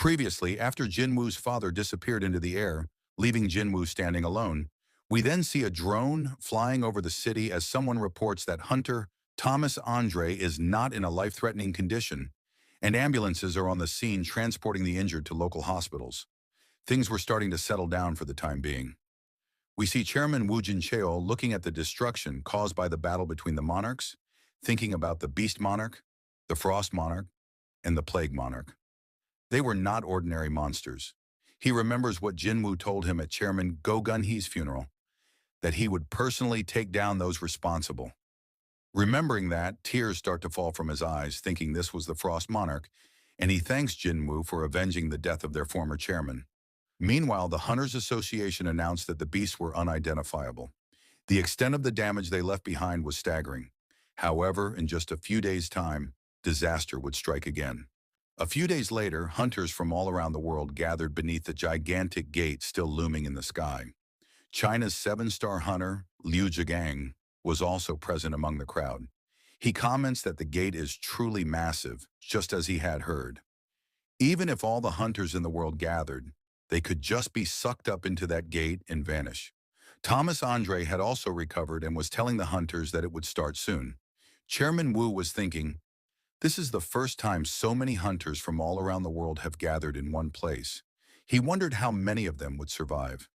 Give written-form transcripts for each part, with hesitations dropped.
Previously, after Jinwoo's father disappeared into the air, leaving Jinwoo standing alone, we then see a drone flying over the city as someone reports that Hunter Thomas Andre is not in a life-threatening condition, and ambulances are on the scene transporting the injured to local hospitals. Things were starting to settle down for the time being. We see Chairman Wu Jincheo looking at the destruction caused by the battle between the monarchs, thinking about the Beast Monarch, the Frost Monarch, and the Plague Monarch. They were not ordinary monsters. He remembers what Jinwoo told him at Chairman Go Gun-hee's funeral, that he would personally take down those responsible. Remembering that, tears start to fall from his eyes, thinking this was the Frost Monarch, and he thanks Jinwoo for avenging the death of their former chairman. Meanwhile, the Hunters Association announced that the beasts were unidentifiable. The extent of the damage they left behind was staggering. However, in just a few days' time, disaster would strike again. A few days later, hunters from all around the world gathered beneath the gigantic gate still looming in the sky. China's seven-star hunter, Liu Zhigang, was also present among the crowd. He comments that the gate is truly massive, just as he had heard. Even if all the hunters in the world gathered, they could just be sucked up into that gate and vanish. Thomas Andre had also recovered and was telling the hunters that it would start soon. Chairman Wu was thinking, this is the first time so many hunters from all around the world have gathered in one place. He wondered how many of them would survive.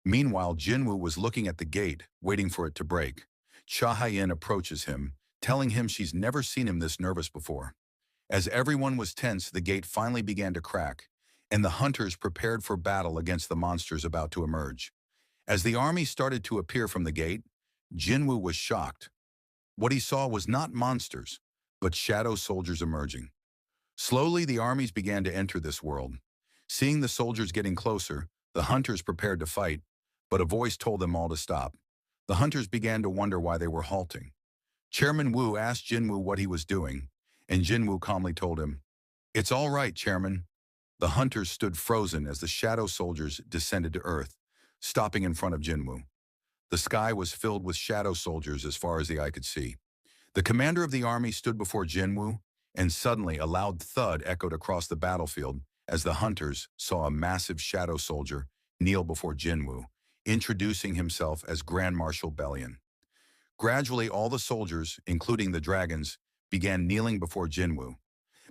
Meanwhile, Jinwoo was looking at the gate, waiting for it to break. Cha Haiyan approaches him, telling him she's never seen him this nervous before. As everyone was tense, the gate finally began to crack, and the hunters prepared for battle against the monsters about to emerge. As the army started to appear from the gate, Jinwoo was shocked. What he saw was not monsters, but shadow soldiers emerging. Slowly, the armies began to enter this world. Seeing the soldiers getting closer, the hunters prepared to fight, but a voice told them all to stop. The hunters began to wonder why they were halting. Chairman Wu asked Jinwoo what he was doing, and Jinwoo calmly told him, "It's all right, Chairman." The hunters stood frozen as the shadow soldiers descended to earth, stopping in front of Jinwoo. The sky was filled with shadow soldiers as far as the eye could see. The commander of the army stood before Jinwoo, and suddenly a loud thud echoed across the battlefield as the hunters saw a massive shadow soldier kneel before Jinwoo, introducing himself as Grand Marshal Bellion. Gradually, all the soldiers, including the dragons, began kneeling before Jinwoo.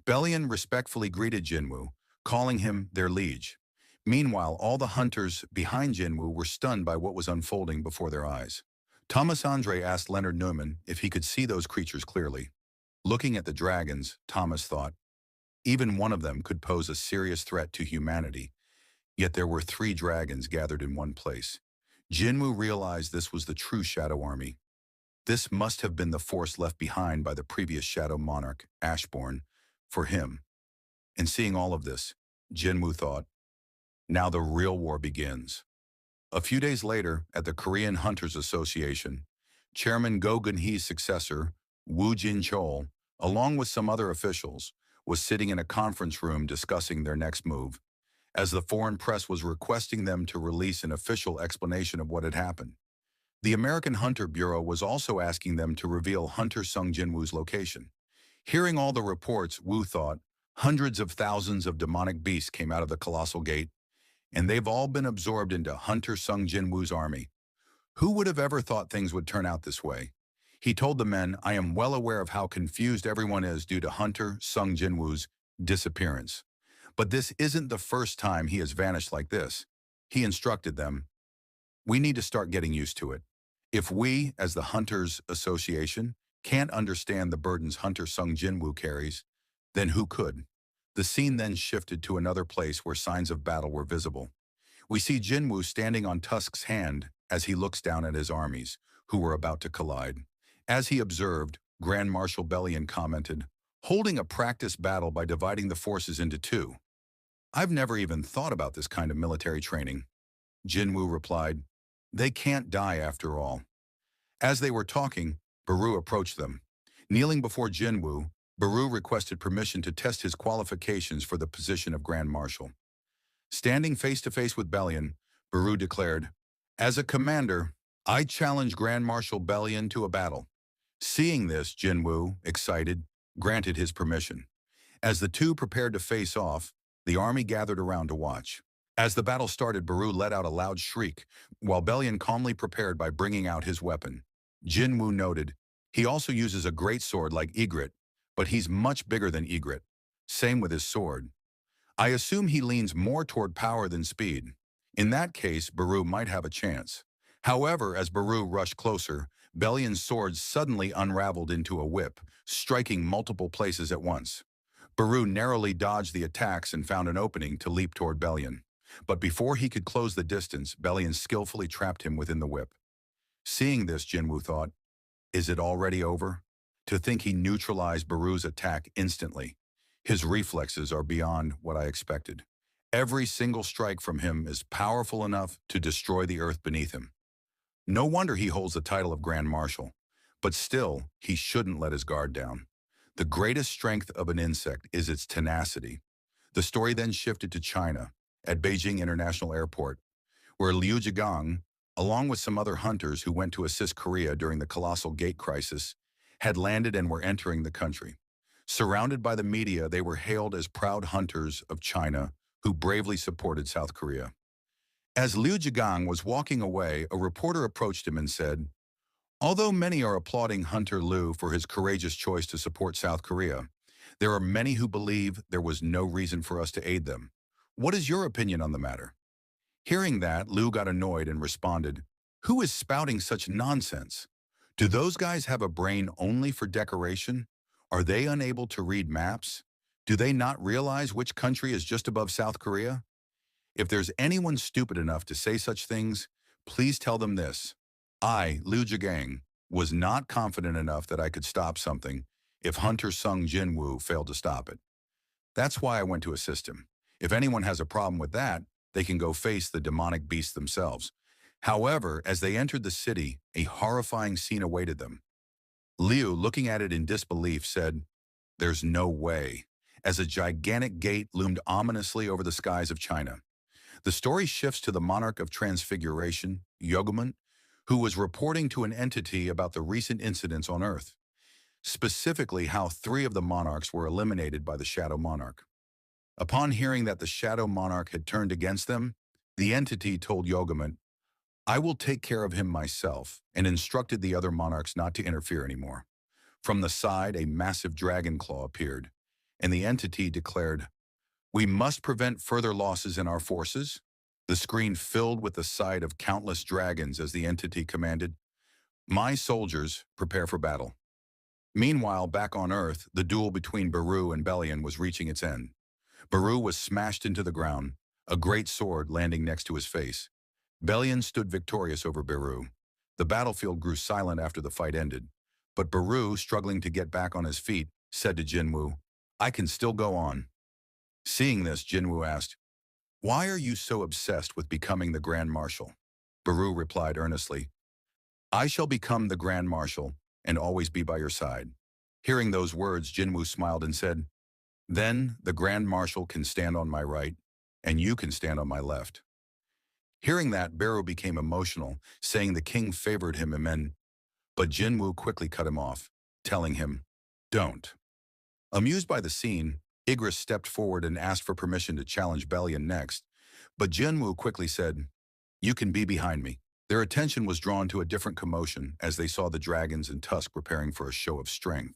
Bellion respectfully greeted Jinwoo, calling him their liege. Meanwhile, all the hunters behind Jinwoo were stunned by what was unfolding before their eyes. Thomas Andre asked Leonard Neumann if he could see those creatures clearly. Looking at the dragons, Thomas thought, even one of them could pose a serious threat to humanity, yet there were three dragons gathered in one place. Jinwoo realized this was the true Shadow Army. This must have been the force left behind by the previous Shadow Monarch, Ashborn, for him. And seeing all of this, Jinwoo thought, now the real war begins. A few days later, at the Korean Hunters Association, Chairman Go Gun-hee's successor, Woo Jin-chol, along with some other officials, was sitting in a conference room discussing their next move, as the foreign press was requesting them to release an official explanation of what had happened. The American Hunter Bureau was also asking them to reveal Hunter Sung Jinwoo's location. Hearing all the reports, Wu thought, hundreds of thousands of demonic beasts came out of the colossal gate, and they've all been absorbed into Hunter Sung Jinwoo's army. Who would have ever thought things would turn out this way? He told the men, I am well aware of how confused everyone is due to Hunter Sung Jinwoo's disappearance. But this isn't the first time he has vanished like this. He instructed them, we need to start getting used to it. If we, as the Hunters Association, can't understand the burdens Hunter Sung Jinwoo carries, then who could? The scene then shifted to another place where signs of battle were visible. We see Jinwoo standing on Tusk's hand as he looks down at his armies, who were about to collide. As he observed, Grand Marshal Bellion commented, holding a practice battle by dividing the forces into two. I've never even thought about this kind of military training. Jinwoo replied, they can't die after all. As they were talking, Baru approached them. Kneeling before Jinwoo, Baru requested permission to test his qualifications for the position of Grand Marshal. Standing face to face with Bellion, Baru declared, as a commander, I challenge Grand Marshal Bellion to a battle. Seeing this, Jinwoo, excited, granted his permission. As the two prepared to face off, The army gathered around to watch. As the battle started, Baru let out a loud shriek, while Belian calmly prepared by bringing out his weapon. Jinwoo noted, he also uses a great sword like Egret, but he's much bigger than Egret. Same with his sword. I assume he leans more toward power than speed. In that case, Baru might have a chance. However, as Baru rushed closer, Belian's sword suddenly unraveled into a whip, striking multiple places at once. Baru narrowly dodged the attacks and found an opening to leap toward Belian. But before he could close the distance, Belian skillfully trapped him within the whip. Seeing this, Jinwoo thought, is it already over? To think he neutralized Baru's attack instantly. His reflexes are beyond what I expected. Every single strike from him is powerful enough to destroy the earth beneath him. No wonder he holds the title of Grand Marshal. But still, he shouldn't let his guard down. The greatest strength of an insect is its tenacity. The story then shifted to China, at Beijing International Airport, where Liu Zhigang, along with some other hunters who went to assist Korea during the Colossal Gate crisis, had landed and were entering the country. Surrounded by the media, they were hailed as proud hunters of China who bravely supported South Korea. As Liu Zhigang was walking away, a reporter approached him and said, although many are applauding Hunter Liu for his courageous choice to support South Korea, there are many who believe there was no reason for us to aid them. What is your opinion on the matter? Hearing that, Liu got annoyed and responded, who is spouting such nonsense? Do those guys have a brain only for decoration? Are they unable to read maps? Do they not realize which country is just above South Korea? If there's anyone stupid enough to say such things, please tell them this. I, Liu Zhigang, was not confident enough that I could stop something if Hunter Sung Jinwoo failed to stop it. That's why I went to assist him. If anyone has a problem with that, they can go face the demonic beasts themselves. However, as they entered the city, a horrifying scene awaited them. Liu, looking at it in disbelief, said, there's no way, as a gigantic gate loomed ominously over the skies of China. The story shifts to the monarch of Transfiguration, Yogamon, who was reporting to an entity about the recent incidents on Earth, specifically how 3 of the monarchs were eliminated by the Shadow Monarch. Upon hearing that the Shadow Monarch had turned against them, the entity told Yogamon, I will take care of him myself, and instructed the other monarchs not to interfere anymore. From the side, a massive dragon claw appeared, and the entity declared, we must prevent further losses in our forces. The screen filled with the sight of countless dragons as the entity commanded, my soldiers, prepare for battle. Meanwhile, back on Earth, the duel between Baru and Belian was reaching its end. Baru was smashed into the ground, a great sword landing next to his face. Belian stood victorious over Baru. The battlefield grew silent after the fight ended, but Baru, struggling to get back on his feet, said to Jinwoo, I can still go on. Seeing this, Jinwoo asked, why are you so obsessed with becoming the Grand Marshal? Baru replied earnestly, I shall become the Grand Marshal and always be by your side. Hearing those words, Jinwoo smiled and said, then the Grand Marshal can stand on my right, and you can stand on my left. Hearing that, Baru became emotional, saying the king favored him but Jinwoo quickly cut him off, telling him, don't. Amused by the scene, A.R.I.S.E stepped forward and asked for permission to challenge Belian next, but Jinwoo quickly said, you can be behind me. Their attention was drawn to a different commotion as they saw the dragons and Tusk preparing for a show of strength.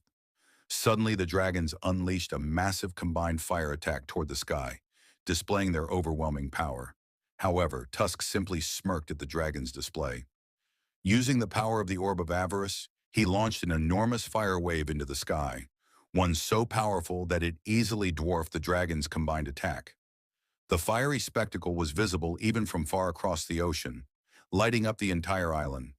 Suddenly, the dragons unleashed a massive combined fire attack toward the sky, displaying their overwhelming power. However, Tusk simply smirked at the dragon's display. Using the power of the Orb of Avarice, he launched an enormous fire wave into the sky, one so powerful that it easily dwarfed the dragon's combined attack. The fiery spectacle was visible even from far across the ocean, lighting up the entire island.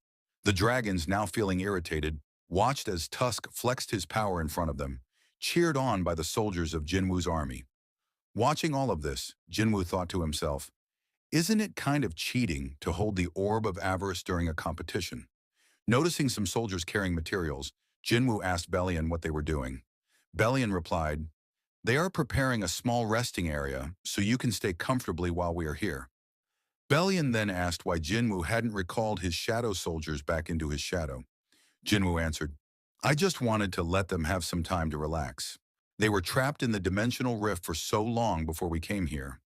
The dragons, now feeling irritated, watched as Tusk flexed his power in front of them, cheered on by the soldiers of Jinwoo's army. Watching all of this, Jinwoo thought to himself, isn't it kind of cheating to hold the Orb of Avarice during a competition? Noticing some soldiers carrying materials, Jinwoo asked Belian what they were doing. Belian replied, they are preparing a small resting area so you can stay comfortably while we are here. Belian then asked why Jinwoo hadn't recalled his shadow soldiers back into his shadow. Jinwoo answered, I just wanted to let them have some time to relax. They were trapped in the dimensional rift for so long before we came here.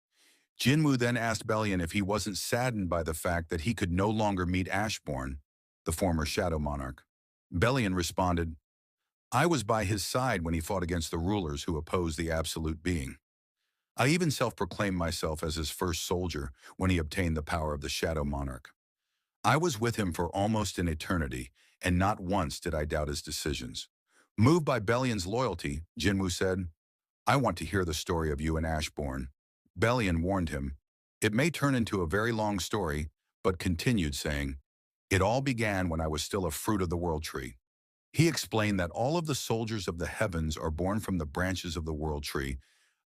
Jinwoo then asked Bellion if he wasn't saddened by the fact that he could no longer meet Ashbourne, the former Shadow Monarch. Bellion responded, I was by his side when he fought against the rulers who opposed the absolute being. I even self-proclaimed myself as his first soldier when he obtained the power of the Shadow Monarch. I was with him for almost an eternity, and not once did I doubt his decisions. Moved by Bellion's loyalty, Jinwoo said, I want to hear the story of you and Ashbourne. Bellion warned him, it may turn into a very long story, but continued saying, it all began when I was still a fruit of the world tree. He explained that all of the soldiers of the heavens are born from the branches of the world tree,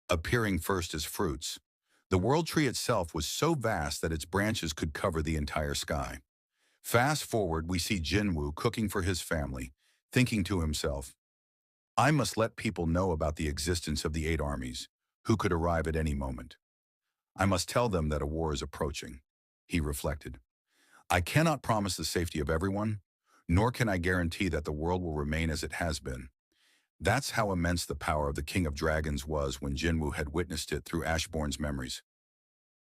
appearing first as fruits. The world tree itself was so vast that its branches could cover the entire sky. Fast forward, we see Jinwoo cooking for his family, thinking to himself, I must let people know about the existence of the 8 armies, who could arrive at any moment. I must tell them that a war is approaching. He reflected. I cannot promise the safety of everyone, nor can I guarantee that the world will remain as it has been. That's how immense the power of the King of Dragons was when Jinwoo had witnessed it through Ashbourne's memories.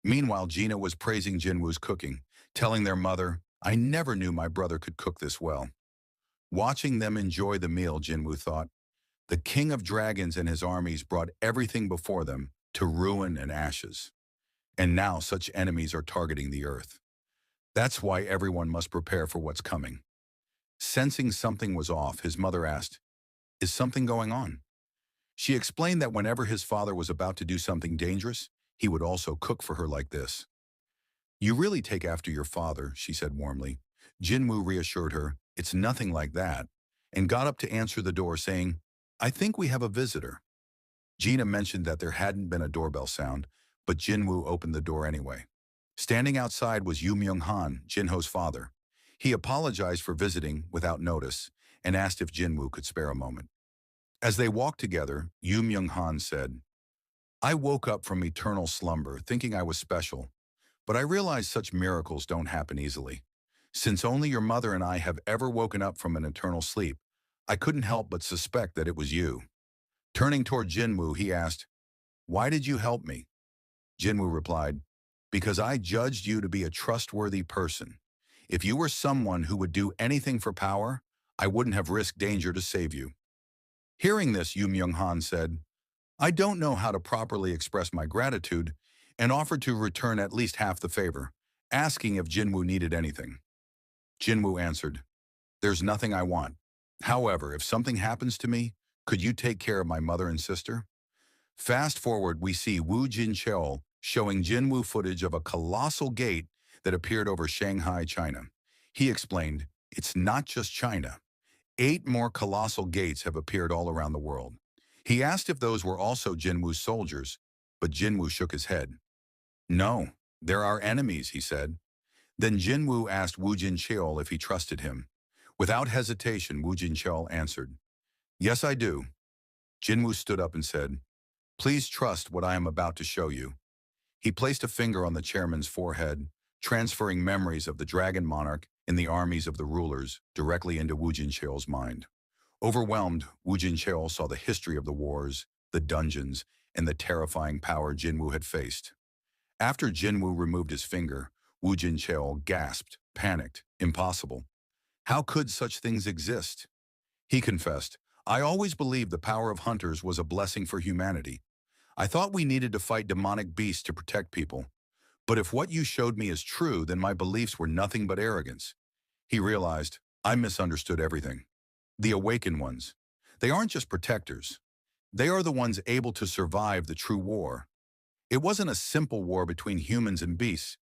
Meanwhile, Gina was praising Jinwoo's cooking, telling their mother, I never knew my brother could cook this well. Watching them enjoy the meal, Jinwoo thought, the King of Dragons and his armies brought everything before them to ruin and ashes. And now such enemies are targeting the earth. That's why everyone must prepare for what's coming. Sensing something was off, his mother asked, is something going on? She explained that whenever his father was about to do something dangerous, he would also cook for her like this. You really take after your father, she said warmly. Jinwoo reassured her, it's nothing like that, and got up to answer the door saying, I think we have a visitor. Gina mentioned that there hadn't been a doorbell sound, but Jinwoo opened the door anyway. Standing outside was Yu Myung-han, Jinho's father. He apologized for visiting without notice and asked if Jinwoo could spare a moment. As they walked together, Yu Myung-han said, I woke up from eternal slumber thinking I was special, but I realized such miracles don't happen easily. Since only your mother and I have ever woken up from an eternal sleep, I couldn't help but suspect that it was you. Turning toward Jinwoo, he asked, why did you help me? Jinwoo replied, because I judged you to be a trustworthy person. If you were someone who would do anything for power, I wouldn't have risked danger to save you. Hearing this, Yu Myung-han said, I don't know how to properly express my gratitude, and offered to return at least half the favor, asking if Jinwoo needed anything. Jinwoo answered, there's nothing I want. However, if something happens to me, could you take care of my mother and sister? Fast forward, we see Wu Jincheol showing Jinwoo footage of a colossal gate that appeared over Shanghai, China. He explained, it's not just China. 8 more colossal gates have appeared all around the world. He asked if those were also Jinwoo's soldiers, but Jinwoo shook his head. No, they're our enemies, he said. Then Jinwoo asked Wu Jincheol if he trusted him. Without hesitation, Wu Jincheol answered, yes, I do. Jinwoo stood up and said, please trust what I am about to show you. He placed a finger on the chairman's forehead, transferring memories of the Dragon Monarch and the armies of the rulers directly into Wu Jincheol's mind. Overwhelmed, Wu Jincheol saw the history of the wars, the dungeons, and the terrifying power Jinwoo had faced. After Jinwoo removed his finger, Wu Jincheol gasped, panicked, impossible. How could such things exist? He confessed, I always believed the power of hunters was a blessing for humanity. I thought we needed to fight demonic beasts to protect people. But if what you showed me is true, then my beliefs were nothing but arrogance. He realized, I misunderstood everything. The awakened ones. They aren't just protectors. They are the ones able to survive the true war. It wasn't a simple war between humans and beasts.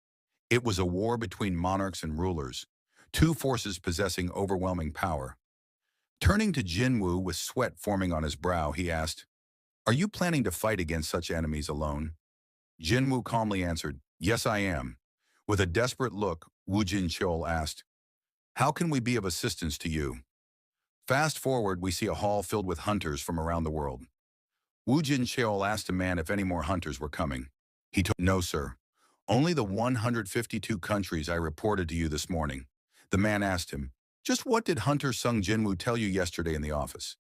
It was a war between monarchs and rulers, 2 forces possessing overwhelming power. Turning to Jinwoo with sweat forming on his brow, he asked, are you planning to fight against such enemies alone? Jinwoo calmly answered, yes, I am. With a desperate look, Wu Jincheol asked, how can we be of assistance to you? Fast forward, we see a hall filled with hunters from around the world. Wu Jincheol asked a man if any more hunters were coming. He told, no, sir. Only the 152 countries I reported to you this morning. The man asked him, just what did Hunter Sung Jinwoo tell you yesterday in the office?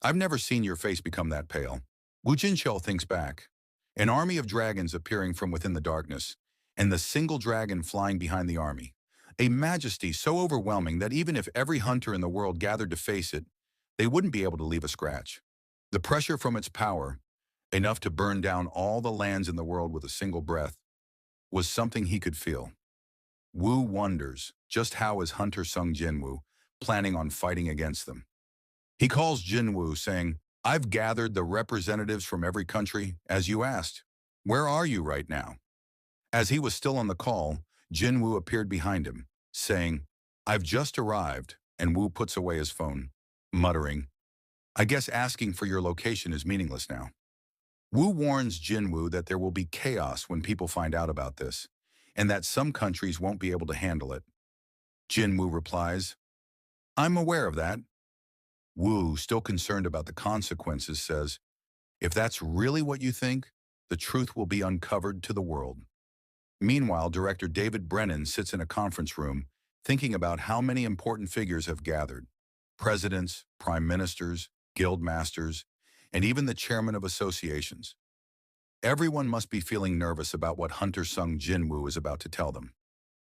I've never seen your face become that pale. Wu Jinchou thinks back. An army of dragons appearing from within the darkness, and the single dragon flying behind the army. A majesty so overwhelming that even if every hunter in the world gathered to face it, they wouldn't be able to leave a scratch. The pressure from its power, enough to burn down all the lands in the world with a single breath, was something he could feel. Wu wonders just how is Hunter Sung Jinwoo planning on fighting against them. He calls Jinwoo saying, "I've gathered the representatives from every country, as you asked. Where are you right now?" As he was still on the call, Jinwoo appeared behind him, saying, "I've just arrived," and Wu puts away his phone, muttering, "I guess asking for your location is meaningless now." Wu warns Jinwoo that there will be chaos when people find out about this, and that some countries won't be able to handle it. Jinwoo replies, "I'm aware of that." Wu, still concerned about the consequences, says, "If that's really what you think, the truth will be uncovered to the world." Meanwhile, director David Brennan sits in a conference room thinking about how many important figures have gathered. Presidents, prime ministers, guild masters, and even the chairman of associations. Everyone must be feeling nervous about what Hunter Sung Jinwoo is about to tell them.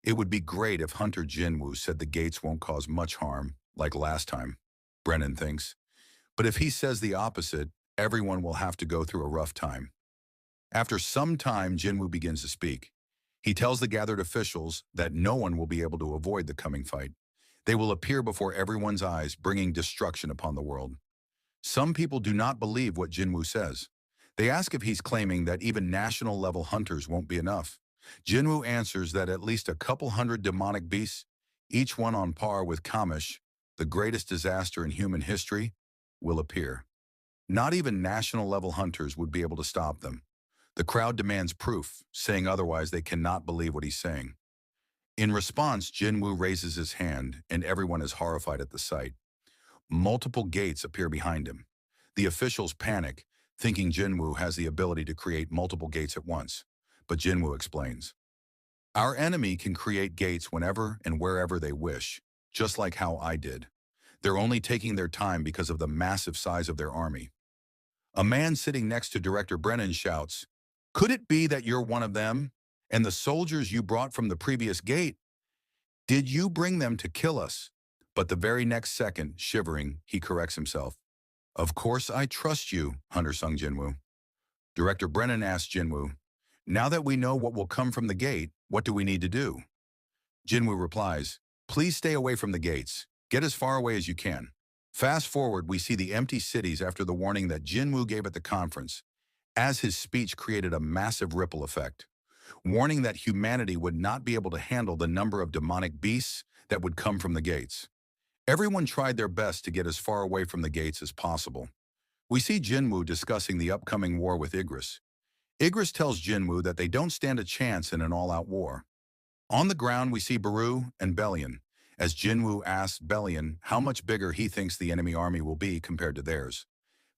It would be great if Hunter Jinwoo said the gates won't cause much harm, like last time, Brennan thinks. But if he says the opposite, everyone will have to go through a rough time. After some time, Jinwoo begins to speak. He tells the gathered officials that no one will be able to avoid the coming fight. They will appear before everyone's eyes, bringing destruction upon the world. Some people do not believe what Jinwoo says. They ask if he's claiming that even national-level hunters won't be enough. Jinwoo answers that at least a couple hundred demonic beasts, each one on par with Kamish, the greatest disaster in human history, will appear. Not even national-level hunters would be able to stop them. The crowd demands proof, saying otherwise they cannot believe what he's saying. In response, Jinwoo raises his hand, and everyone is horrified at the sight. Multiple gates appear behind him. The officials panic, thinking Jinwoo has the ability to create multiple gates at once. But Jinwoo explains, "Our enemy can create gates whenever and wherever they wish, just like how I did. They're only taking their time because of the massive size of their army." A man sitting next to Director Brennan shouts, "Could it be that you're one of them? And the soldiers you brought from the previous gate? Did you bring them to kill us?" But the very next second, shivering, he corrects himself. "Of course I trust you," Hunter Sung Jinwoo. Director Brennan asks Jinwoo, "Now that we know what will come from the gate, what do we need to do?" Jinwoo replies, "Please stay away from the gates. Get as far away as you can." Fast forward, we see the empty cities after the warning that Jinwoo gave at the conference, as his speech created a massive ripple effect, warning that humanity would not be able to handle the number of demonic beasts that would come from the gates. Everyone tried their best to get as far away from the gates as possible. We see Jinwoo discussing the upcoming war with Igris. Igris tells Jinwoo that they don't stand a chance in an all-out war. On the ground, we see Baru and Bellion, as Jinwoo asks Bellion how much bigger he thinks the enemy army will be compared to theirs.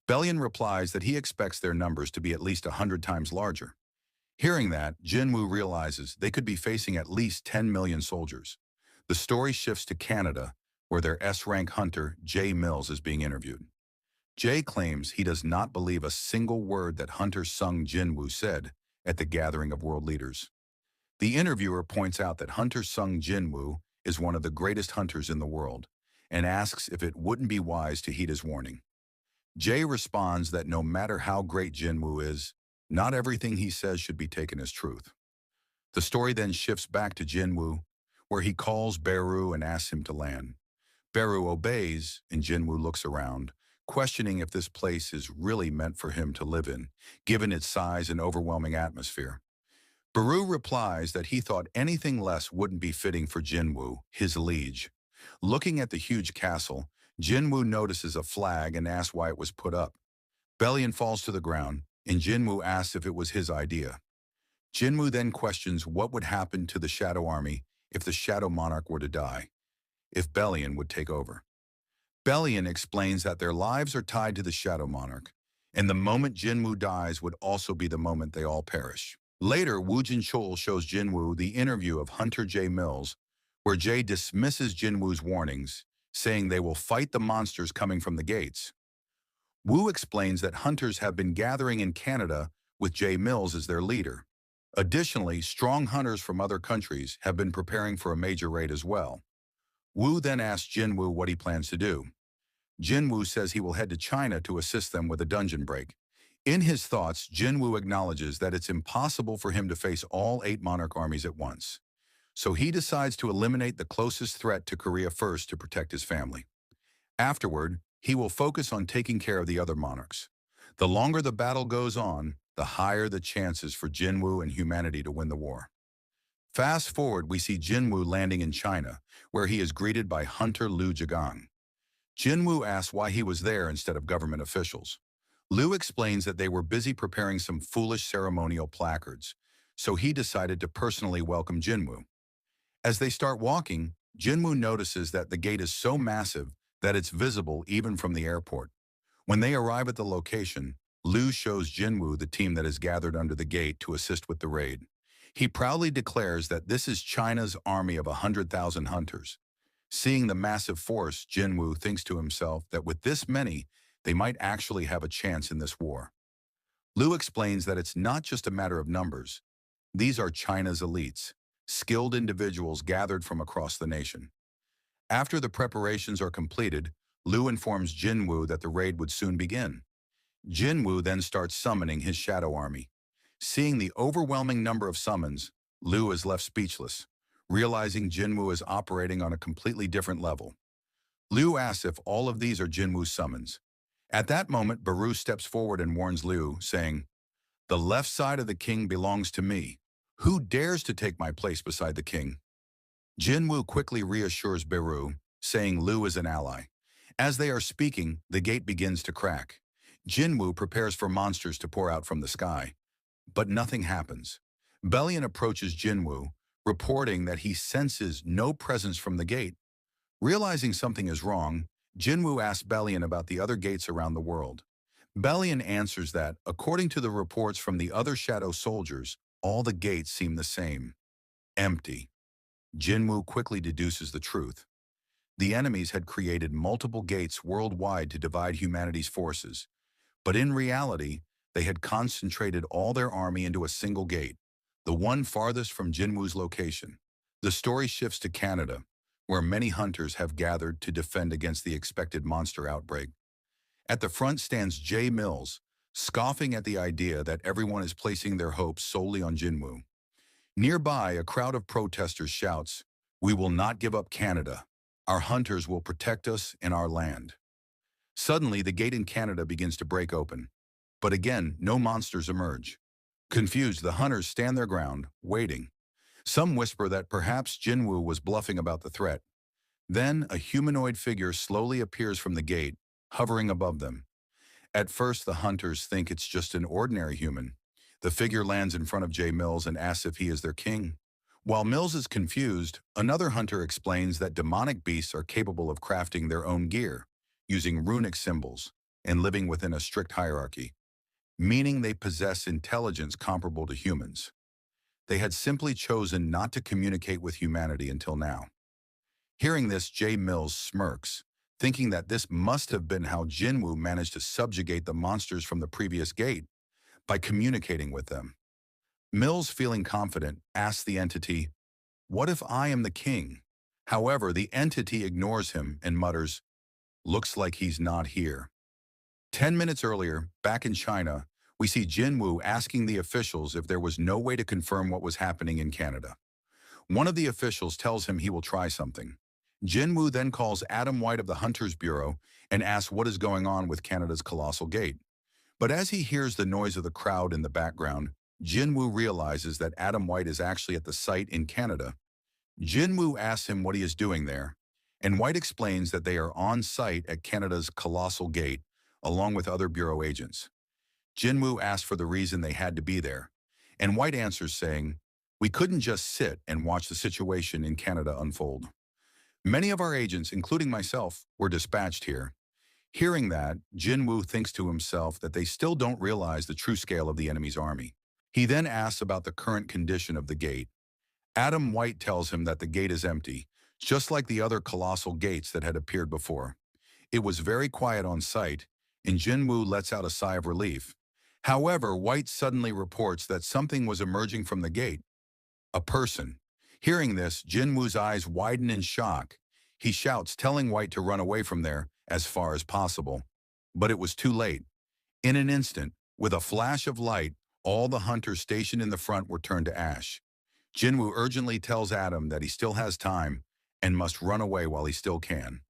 Bellion replies that he expects their numbers to be at least 100 times larger. Hearing that, Jinwoo realizes they could be facing at least 10 million soldiers. The story shifts to Canada, where their S-rank hunter, Jay Mills, is being interviewed. Jay claims he does not believe a single word that Hunter Sung Jinwoo said at the gathering of world leaders. The interviewer points out that Hunter Sung Jinwoo is one of the greatest hunters in the world, and asks if it wouldn't be wise to heed his warning. Jay responds that no matter how great Jinwoo is, not everything he says should be taken as truth. The story then shifts back to Jinwoo, where he calls Beru and asks him to land. Beru obeys, and Jinwoo looks around, questioning if this place is really meant for him to live in, given its size and overwhelming atmosphere. Beru replies that he thought anything less wouldn't be fitting for Jinwoo, his liege. Looking at the huge castle, Jinwoo notices a flag and asks why it was put up. Bellion falls to the ground, and Jinwoo asks if it was his idea. Jinwoo then questions what would happen to the Shadow Army if the Shadow Monarch were to die, if Bellion would take over. Bellion explains that their lives are tied to the Shadow Monarch, and the moment Jinwoo dies would also be the moment they all perish. Later, Woo Jin-chul shows Jinwoo the interview of Hunter J. Mills, where Jay dismisses Jinwoo's warnings, saying they will fight the monsters coming from the gates. Wu explains that hunters have been gathering in Canada with Jay Mills as their leader. Additionally, strong hunters from other countries have been preparing for a major raid as well. Wu then asks Jinwoo what he plans to do. Jinwoo says he will head to China to assist them with a dungeon break. In his thoughts, Jinwoo acknowledges that it's impossible for him to face all 8 monarch armies at once. So he decides to eliminate the closest threat to Korea first to protect his family. Afterward, he will focus on taking care of the other monarchs. The longer the battle goes on, the higher the chances for Jinwoo and humanity to win the war. Fast forward, we see Jinwoo landing in China, where he is greeted by Hunter Liu Jigang. Jinwoo asks why he was there instead of government officials. Liu explains that they were busy preparing some foolish ceremonial placards, so he decided to personally welcome Jinwoo. As they start walking, Jinwoo notices that the gate is so massive that it's visible even from the airport. When they arrive at the location, Liu shows Jinwoo the team that is gathered under the gate to assist with the raid. He proudly declares that this is China's army of 100,000 hunters. Seeing the massive force, Jinwoo thinks to himself that with this many, they might actually have a chance in this war. Liu explains that it's not just a matter of numbers. These are China's elites, skilled individuals gathered from across the nation. After the preparations are completed, Liu informs Jinwoo that the raid would soon begin. Jinwoo then starts summoning his shadow army. Seeing the overwhelming number of summons, Liu is left speechless, realizing Jinwoo is operating on a completely different level. Liu asks if all of these are Jinwoo's summons. At that moment, Baru steps forward and warns Liu, saying, "The left side of the king belongs to me. Who dares to take my place beside the king?" Jinwoo quickly reassures Baru, saying Liu is an ally. As they are speaking, the gate begins to crack. Jinwoo prepares for monsters to pour out from the sky. But nothing happens. Bellion approaches Jinwoo, reporting that he senses no presence from the gate. Realizing something is wrong, Jinwoo asks Bellion about the other gates around the world. Bellion answers that, according to the reports from the other shadow soldiers, all the gates seem the same. Empty. Jinwoo quickly deduces the truth. The enemies had created multiple gates worldwide to divide humanity's forces, but in reality, they had concentrated all their army into a single gate, the one farthest from Jinwoo's location. The story shifts to Canada, where many hunters have gathered to defend against the expected monster outbreak. At the front stands Jay Mills, scoffing at the idea that everyone is placing their hopes solely on Jinwoo. Nearby, a crowd of protesters shouts, "We will not give up Canada. Our hunters will protect us and our land." Suddenly, the gate in Canada begins to break open. But again, no monsters emerge. Confused, the hunters stand their ground, waiting. Some whisper that perhaps Jinwoo was bluffing about the threat. Then, a humanoid figure slowly appears from the gate, hovering above them. At first, the hunters think it's just an ordinary human. The figure lands in front of Jay Mills and asks if he is their king. While Mills is confused, another hunter explains that demonic beasts are capable of crafting their own gear, using runic symbols, and living within a strict hierarchy, meaning they possess intelligence comparable to humans. They had simply chosen not to communicate with humanity until now. Hearing this, Jay Mills smirks, thinking that this must have been how Jinwoo managed to subjugate the monsters from the previous gate, by communicating with them. Mills, feeling confident, asks the entity, "What if I am the king?" However, the entity ignores him and mutters, "Looks like he's not here." 10 minutes earlier, back in China, we see Jinwoo asking the officials if there was no way to confirm what was happening in Canada. One of the officials tells him he will try something. Jinwoo then calls Adam White of the Hunters Bureau and asks what is going on with Canada's colossal gate. But as he hears the noise of the crowd in the background, Jinwoo realizes that Adam White is actually at the site in Canada. Jinwoo asks him what he is doing there, and White explains that they are on site at Canada's colossal gate, along with other Bureau agents. Jinwoo asks for the reason they had to be there, and White answers saying, "We couldn't just sit and watch the situation in Canada unfold. Many of our agents, including myself, were dispatched here." Hearing that, Jinwoo thinks to himself that they still don't realize the true scale of the enemy's army. He then asks about the current condition of the gate. Adam White tells him that the gate is empty, just like the other colossal gates that had appeared before. It was very quiet on site, and Jinwoo lets out a sigh of relief. However, White suddenly reports that something was emerging from the gate, a person. Hearing this, Jinwoo's eyes widen in shock. He shouts, telling White to run away from there as far as possible. But it was too late. In an instant, with a flash of light, all the hunters stationed in the front were turned to ash. Jinwoo urgently tells Adam that he still has time and must run away while he still can.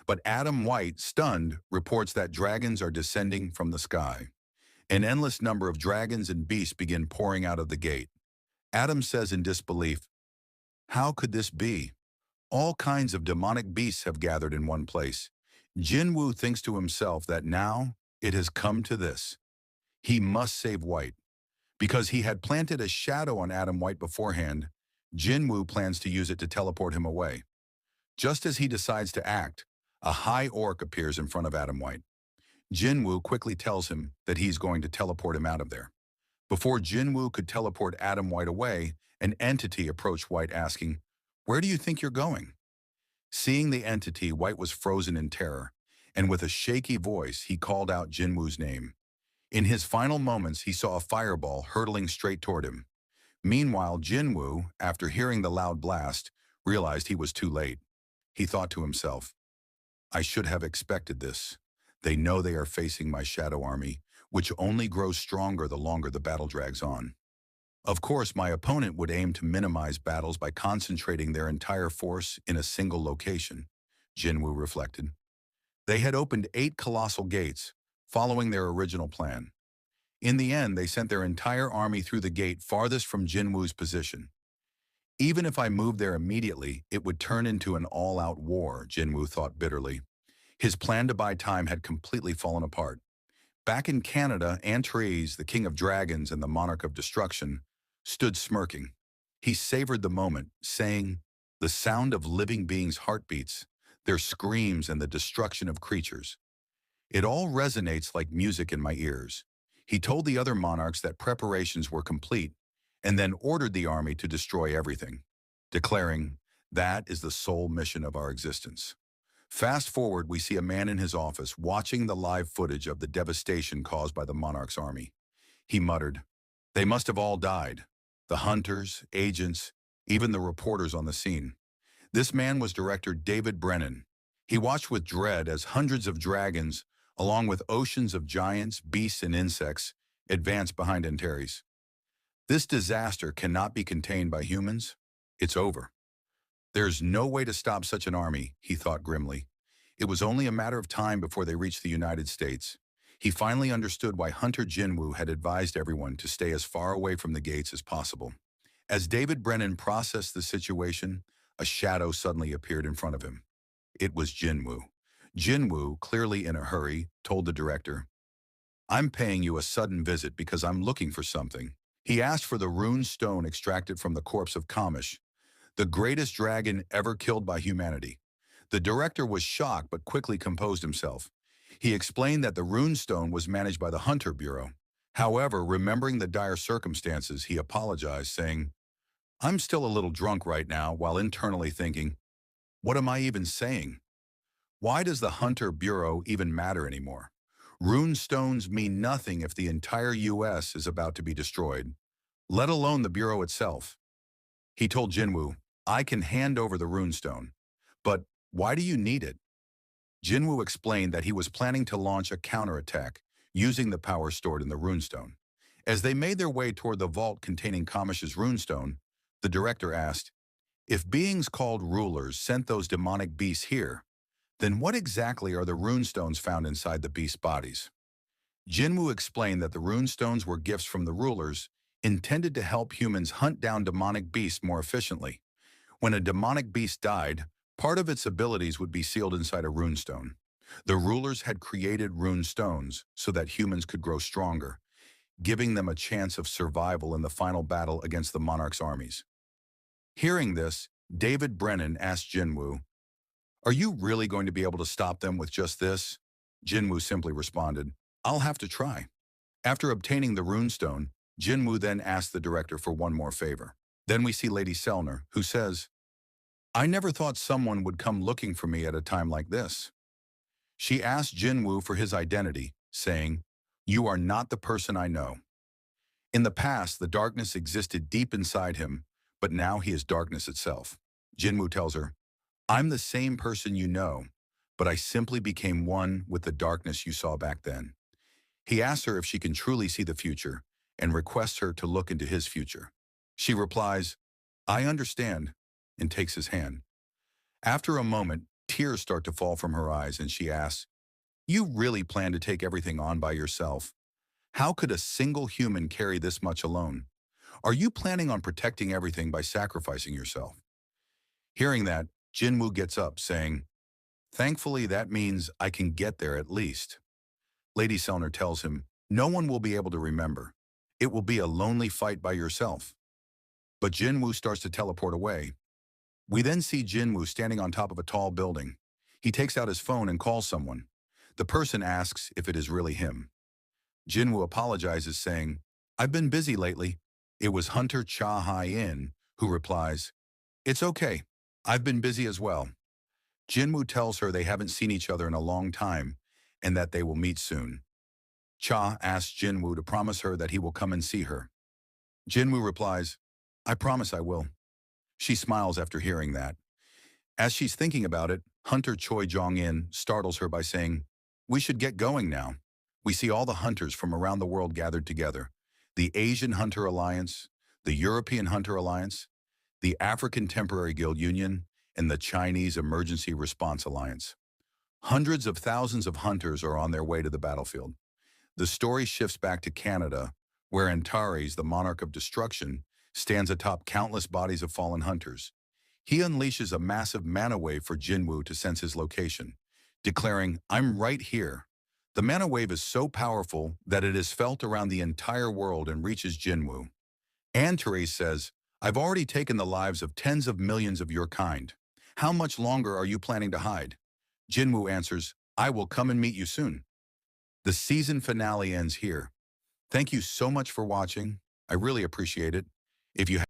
But Adam White, stunned, reports that dragons are descending from the sky. An endless number of dragons and beasts begin pouring out of the gate. Adam says in disbelief, "How could this be? All kinds of demonic beasts have gathered in one place." Jinwoo thinks to himself that now it has come to this. He must save White. Because he had planted a shadow on Adam White beforehand, Jinwoo plans to use it to teleport him away. Just as he decides to act, a high orc appears in front of Adam White. Jinwoo quickly tells him that he's going to teleport him out of there. Before Jinwoo could teleport Adam White away, an entity approached White asking, "Where do you think you're going?" Seeing the entity, White was frozen in terror, and with a shaky voice, he called out Jinwoo's name. In his final moments, he saw a fireball hurtling straight toward him. Meanwhile, Jinwoo, after hearing the loud blast, realized he was too late. He thought to himself, "I should have expected this. They know they are facing my shadow army, which only grows stronger the longer the battle drags on. Of course, my opponent would aim to minimize battles by concentrating their entire force in a single location," Jinwoo reflected. They had opened 8 colossal gates, following their original plan. In the end, they sent their entire army through the gate farthest from Jinwoo's position. Even if I moved there immediately, it would turn into an all-out war, Jinwoo thought bitterly. His plan to buy time had completely fallen apart. Back in Canada, A.R.I.S E, the king of dragons and the monarch of destruction, stood smirking. He savored the moment, saying, "The sound of living beings' heartbeats, their screams and the destruction of creatures. It all resonates like music in my ears." He told the other monarchs that preparations were complete and then ordered the army to destroy everything, declaring, "That is the sole mission of our existence." Fast forward, we see a man in his office watching the live footage of the devastation caused by the monarch's army. He muttered, "They must have all died. The hunters, agents, even the reporters on the scene." This man was director David Brennan. He watched with dread as hundreds of dragons, along with oceans of giants, beasts, and insects, advanced behind Antares. This disaster cannot be contained by humans. It's over. There's no way to stop such an army, he thought grimly. It was only a matter of time before they reached the United States. He finally understood why Hunter Jinwoo had advised everyone to stay as far away from the gates as possible. As David Brennan processed the situation, a shadow suddenly appeared in front of him. It was Jinwoo. Jinwoo, clearly in a hurry, told the director, "I'm paying you a sudden visit because I'm looking for something." He asked for the rune stone extracted from the corpse of Kamish, the greatest dragon ever killed by humanity. The director was shocked but quickly composed himself. He explained that the rune stone was managed by the Hunter Bureau. However, remembering the dire circumstances, he apologized, saying, "I'm still a little drunk right now," while internally thinking, "What am I even saying? Why does the Hunter Bureau even matter anymore? Rune stones mean nothing if the entire U.S. is about to be destroyed, let alone the Bureau itself." He told Jinwoo, "I can hand over the runestone. But why do you need it?" Jinwoo explained that he was planning to launch a counterattack using the power stored in the runestone. As they made their way toward the vault containing Kamish's runestone, the director asked, "If beings called rulers sent those demonic beasts here, then what exactly are the runestones found inside the beasts' bodies?" Jinwoo explained that the runestones were gifts from the rulers intended to help humans hunt down demonic beasts more efficiently. When a demonic beast died, part of its abilities would be sealed inside a runestone. The rulers had created runestones so that humans could grow stronger, giving them a chance of survival in the final battle against the monarch's armies. Hearing this, David Brennan asked Jinwoo, "Are you really going to be able to stop them with just this?" Jinwoo simply responded, "I'll have to try." After obtaining the runestone, Jinwoo then asked the director for one more favor. Then we see Lady Selner, who says, "I never thought someone would come looking for me at a time like this." She asked Jinwoo for his identity, saying, "You are not the person I know." In the past, the darkness existed deep inside him, but now he is darkness itself. Jinwoo tells her, "I'm the same person you know, but I simply became one with the darkness you saw back then." He asks her if she can truly see the future and requests her to look into his future. She replies, "I understand," and takes his hand. After a moment, tears start to fall from her eyes and she asks, "You really plan to take everything on by yourself? How could a single human carry this much alone? Are you planning on protecting everything by sacrificing yourself?" Hearing that, Jinwoo gets up, saying, "Thankfully, that means I can get there at least." Lady Selner tells him, "No one will be able to remember. It will be a lonely fight by yourself." But Jinwoo starts to teleport away. We then see Jinwoo standing on top of a tall building. He takes out his phone and calls someone. The person asks if it is really him. Jinwoo apologizes, saying, "I've been busy lately." It was Hunter Cha Hai-in, who replies, "It's okay. I've been busy as well." Jinwoo tells her they haven't seen each other in a long time and that they will meet soon. Cha asks Jinwoo to promise her that he will come and see her. Jinwoo replies, "I promise I will." She smiles after hearing that. As she's thinking about it, Hunter Choi Jong-in startles her by saying, "We should get going now." We see all the hunters from around the world gathered together. The Asian Hunter Alliance, the European Hunter Alliance, the African Temporary Guild Union, and the Chinese Emergency Response Alliance. Hundreds of thousands of hunters are on their way to the battlefield. The story shifts back to Canada, where Antares, the monarch of destruction, stands atop countless bodies of fallen hunters. He unleashes a massive mana wave for Jinwoo to sense his location, declaring, "I'm right here." The mana wave is so powerful that it is felt around the entire world and reaches Jinwoo. Antares says, "I've already taken the lives of tens of millions of your kind. How much longer are you planning to hide?" Jinwoo answers, "I will come and meet you soon." The season finale ends here. Thank you so much for watching. I really appreciate it. If you